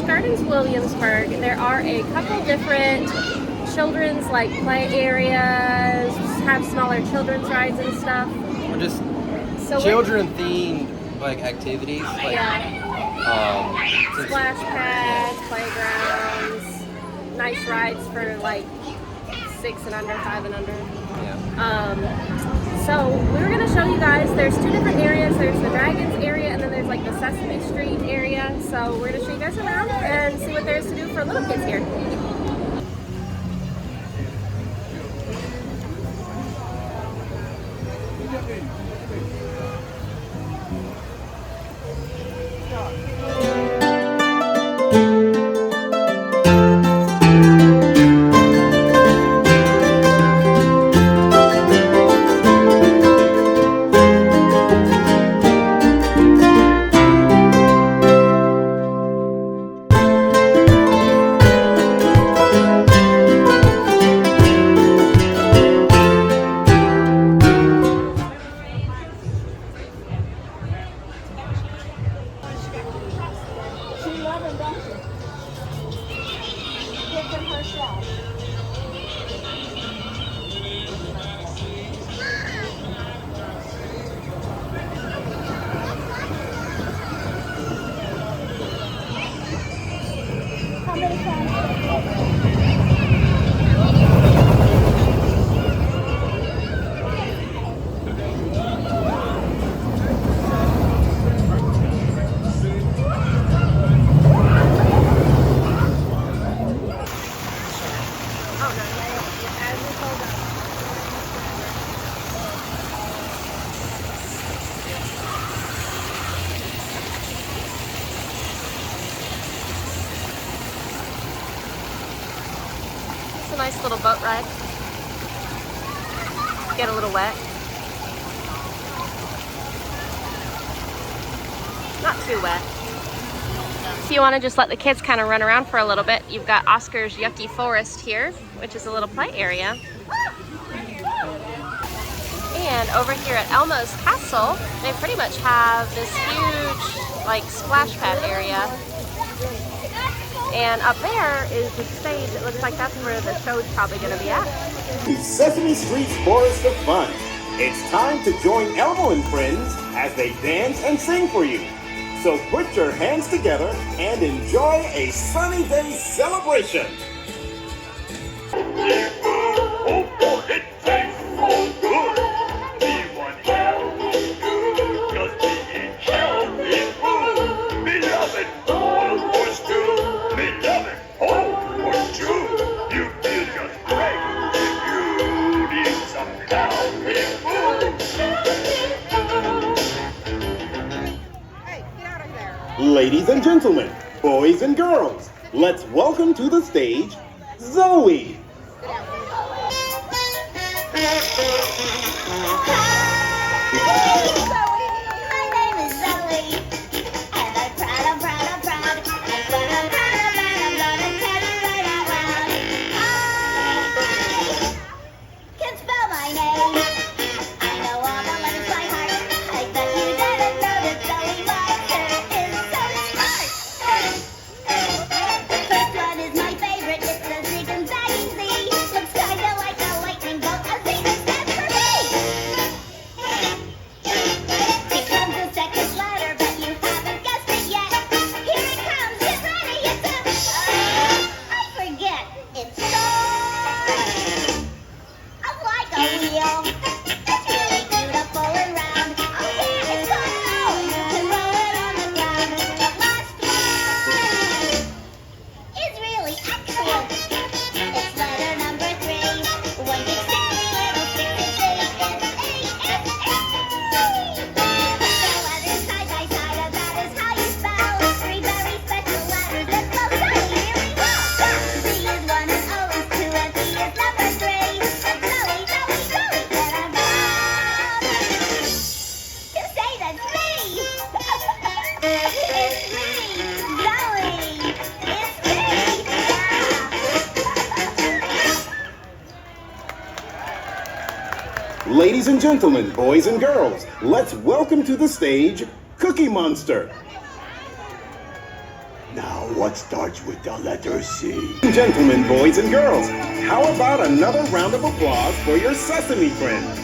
Gardens Williamsburg, there are a couple different children's like play areas, have smaller children's rides and stuff. Or just So children themed like activities. Like, splash pads, playgrounds, nice rides for like 6 and under, 5 and under. So we were going to show you guys, there's 2 different areas. There's the Dragons area and then there's like the Sesame Street area. So we're going to show you guys around and see what there is to do for little kids here. A nice little boat ride. Get a little wet. Not too wet. If you want to just let the kids kind of run around for a little bit, you've got Oscar's Yucky Forest here, which is a little play area. And over here at Elmo's Castle, they pretty much have this huge like splash pad area. And up there is the stage. It looks like that's where the show's probably going to be at. Sesame Street's Forest of Fun. It's time to join Elmo and friends as they dance and sing for you. So put your hands together and enjoy a sunny day celebration. Ladies and gentlemen, boys and girls, let's welcome to the stage, Zoe. Ladies and gentlemen, boys and girls, let's welcome to the stage, Cookie Monster. Now What starts with the letter C? Gentlemen, boys and girls, how about another round of applause for your Sesame friends?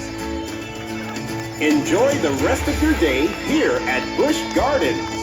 Enjoy the rest of your day here at Busch Gardens.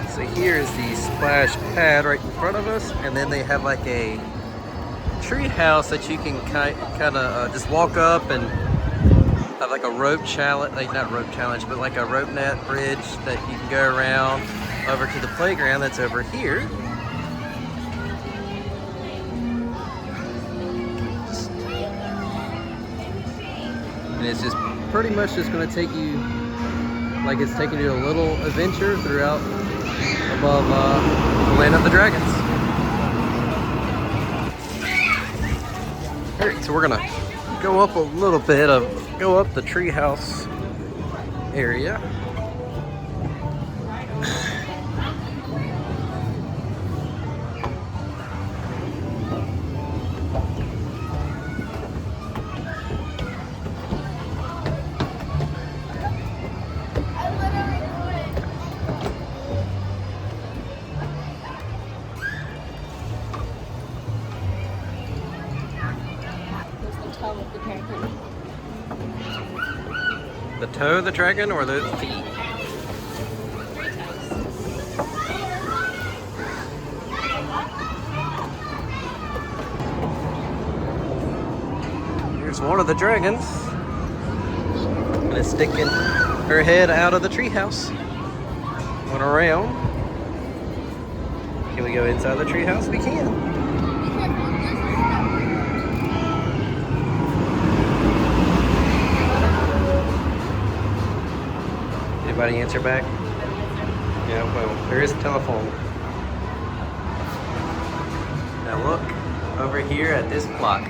So here is the splash pad right in front of us, and then they have like a tree house that you can kind of just walk up and have like a rope challenge, like not rope challenge, but like a rope net bridge that you can go around over to the playground that's over here. And it's just pretty much just going to take you, like it's taking you a little adventure throughout above the land of the dragons. Alright, so we're gonna go up a little bit go up the treehouse area. The toe of the dragon or the feet? Here's one of the dragons. And it's sticking her head out of the treehouse. Going around. Can we go inside the treehouse? We can. Anybody answer back? Yeah, well, there is a telephone. Now look over here at this clock.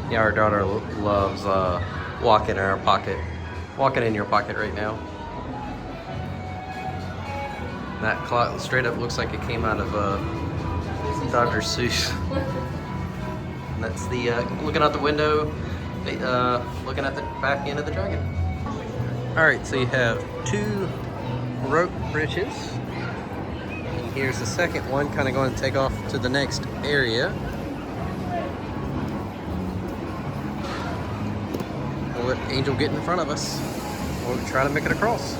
Yeah, our daughter loves walking in our pocket. Walking in your pocket right now. That clock straight up looks like it came out of Dr. Seuss. And that's the looking out the window. Looking at the back end of the dragon. Alright, so you have two rope bridges. And here's the second one, kind of going to take off to the next area. We'll let Angel get in front of us. We'll try to make it across.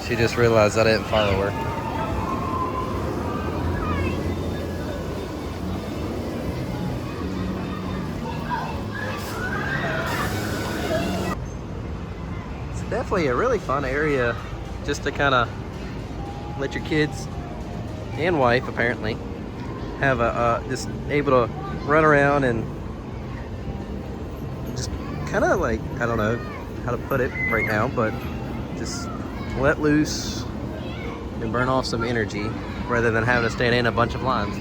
She just realized I didn't follow her. Definitely a really fun area just to kind of let your kids and wife apparently have a just able to run around and just kind of like, I don't know how to put it right now, but just let loose and burn off some energy rather than having to stand in a bunch of lines.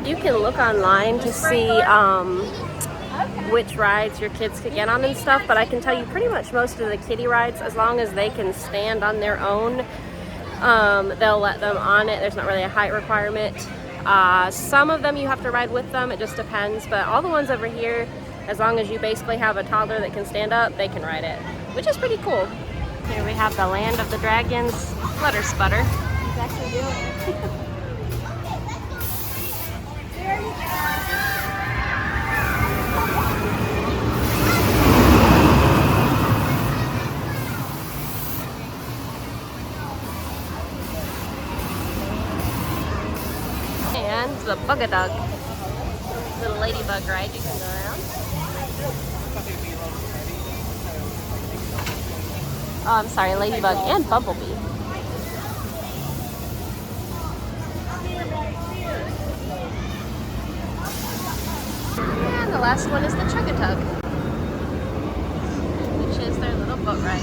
You can look online to see which rides your kids could get on and stuff, but I can tell you pretty much most of the kiddie rides, as long as they can stand on their own, they'll let them on it. There's not really a height requirement. Some of them you have to ride with them, it just depends, but all the ones over here, as long as you basically have a toddler that can stand up, they can ride it, which is pretty cool. Here we have the Land of the Dragons Flutter Sputter. He's actually doing it. There you go. And the Bug-a-Dug, little ladybug ride you can go around. Oh, I'm sorry, ladybug and bumblebee. And the last one is the Chug-a-Tug, which is their little boat ride.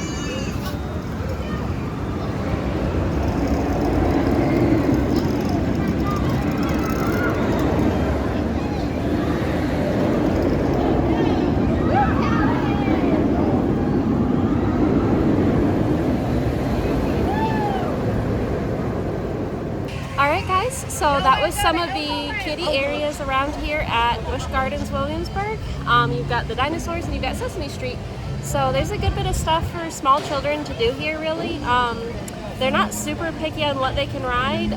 Alright guys, so that was some of the kiddie areas around here at Busch Gardens Williamsburg. You've got the dinosaurs and you've got Sesame Street. So there's a good bit of stuff for small children to do here really. They're not super picky on what they can ride.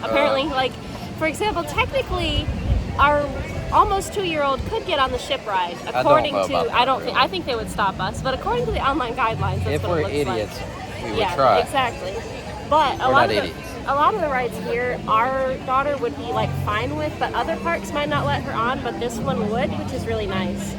Apparently, like for example, technically our almost 2-year-old could get on the ship ride. According I think they would stop us, but according to the online guidelines, that's If what we're it looks idiots, like. we would try. Exactly. But a lot of the rides here, our daughter would be like fine with, but other parks might not let her on, but this one would, which is really nice.